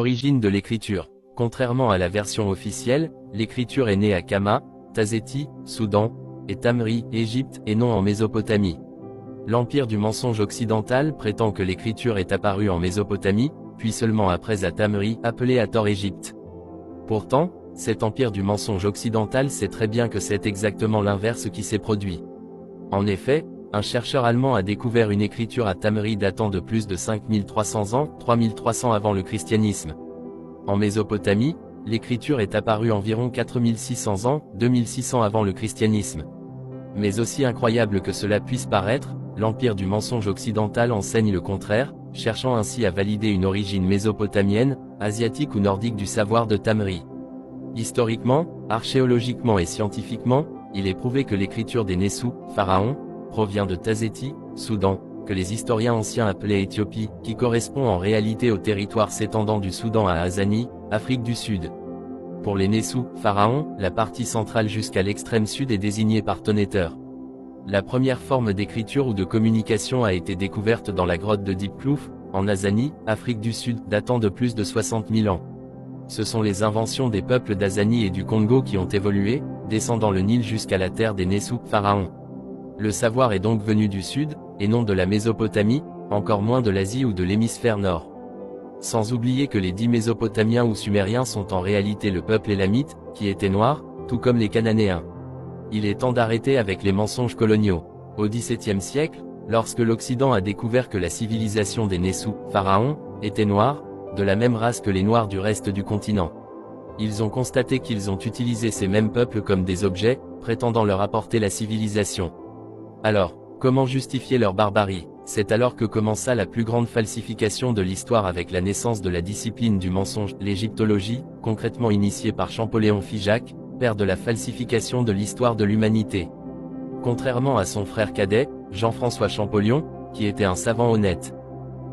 Origine de l'écriture. Contrairement à la version officielle, l'écriture est née à Kama, Tazeti, Soudan, et Tamri, Égypte, et non en Mésopotamie. L'Empire du mensonge occidental prétend que l'écriture est apparue en Mésopotamie, puis seulement après à Tamri, appelé à tort Égypte. Pourtant, cet empire du mensonge occidental sait très bien que c'est exactement l'inverse qui s'est produit. En effet, un chercheur allemand a découvert une écriture à Tamri datant de plus de 5300 ans, 3300 avant le christianisme. En Mésopotamie, l'écriture est apparue environ 4600 ans, 2600 avant le christianisme. Mais aussi incroyable que cela puisse paraître, l'empire du mensonge occidental enseigne le contraire, cherchant ainsi à valider une origine mésopotamienne, asiatique ou nordique du savoir de Tamri. Historiquement, archéologiquement et scientifiquement, il est prouvé que l'écriture des Nessous, pharaons, provient de Tazeti, Soudan, que les historiens anciens appelaient Éthiopie, qui correspond en réalité au territoire s'étendant du Soudan à Azani, Afrique du Sud. Pour les Nessous, pharaons, la partie centrale jusqu'à l'extrême sud est désignée par Tonneteur. La première forme d'écriture ou de communication a été découverte dans la grotte de Deep Kloof, en Azani, Afrique du Sud, datant de plus de 60 000 ans. Ce sont les inventions des peuples d'Azani et du Congo qui ont évolué, descendant le Nil jusqu'à la terre des Nessous, pharaons. Le savoir est donc venu du sud, et non de la Mésopotamie, encore moins de l'Asie ou de l'hémisphère nord. Sans oublier que les 10 Mésopotamiens ou Sumériens sont en réalité le peuple élamite, qui était noir, tout comme les Cananéens. Il est temps d'arrêter avec les mensonges coloniaux. Au XVIIe siècle, lorsque l'Occident a découvert que la civilisation des Nessous, pharaons, était noire, de la même race que les Noirs du reste du continent. Ils ont constaté qu'ils ont utilisé ces mêmes peuples comme des objets, prétendant leur apporter la civilisation. Alors, comment justifier leur barbarie? C'est alors que commença la plus grande falsification de l'histoire avec la naissance de la discipline du mensonge, l'égyptologie, concrètement initiée par Champollion Figeac, père de la falsification de l'histoire de l'humanité. Contrairement à son frère cadet, Jean-François Champollion, qui était un savant honnête.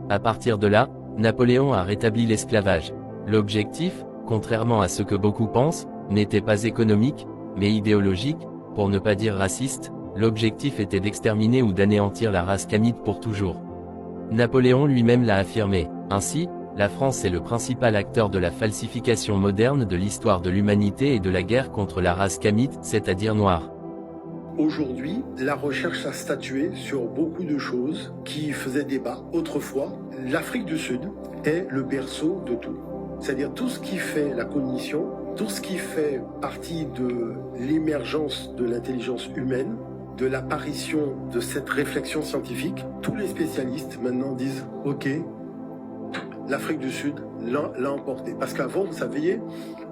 À partir de là, Napoléon a rétabli l'esclavage. L'objectif, contrairement à ce que beaucoup pensent, n'était pas économique, mais idéologique, pour ne pas dire raciste. L'objectif était d'exterminer ou d'anéantir la race kamite pour toujours. Napoléon lui-même l'a affirmé. Ainsi, la France est le principal acteur de la falsification moderne de l'histoire de l'humanité et de la guerre contre la race kamite, c'est-à-dire noire. Aujourd'hui, la recherche a statué sur beaucoup de choses qui faisaient débat. Autrefois, l'Afrique du Sud est le berceau de tout. C'est-à-dire tout ce qui fait la cognition, tout ce qui fait partie de l'émergence de l'intelligence humaine, de l'apparition de cette réflexion scientifique, tous les spécialistes maintenant disent « Ok, l'Afrique du Sud l'a emporté ». Parce qu'avant, vous saviez,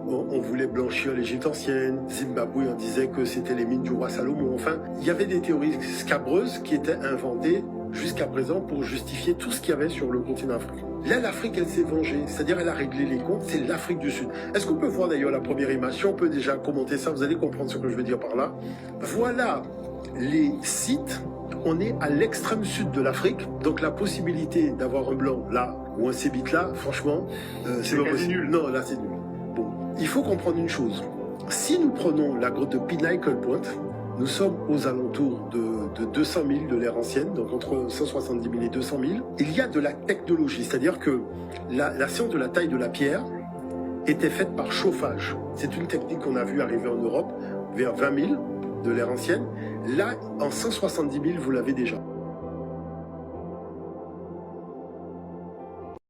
on voulait blanchir l'Égypte ancienne, Zimbabwe, on disait que c'était les mines du roi Salomon. Enfin, il y avait des théories scabreuses qui étaient inventées jusqu'à présent pour justifier tout ce qu'il y avait sur le continent africain. Là, l'Afrique, elle s'est vengée, c'est-à-dire elle a réglé les comptes, c'est l'Afrique du Sud. Est-ce qu'on peut voir d'ailleurs la première image? Si on peut déjà commenter ça, vous allez comprendre ce que je veux dire par là. Voilà les sites, on est à l'extrême sud de l'Afrique, donc la possibilité d'avoir un blanc là, ou un sébite là, franchement, c'est pas possible. Nul. Non, là c'est nul. Bon, il faut comprendre une chose. Si nous prenons la grotte de Pinnacle Point, nous sommes aux alentours de 200 000 de l'ère ancienne, donc entre 170 000 et 200 000. Il y a de la technologie, c'est-à-dire que la science de la taille de la pierre était faite par chauffage. C'est une technique qu'on a vue arriver en Europe vers 20 000 de l'ère ancienne. Là, en 170 000, vous l'avez déjà.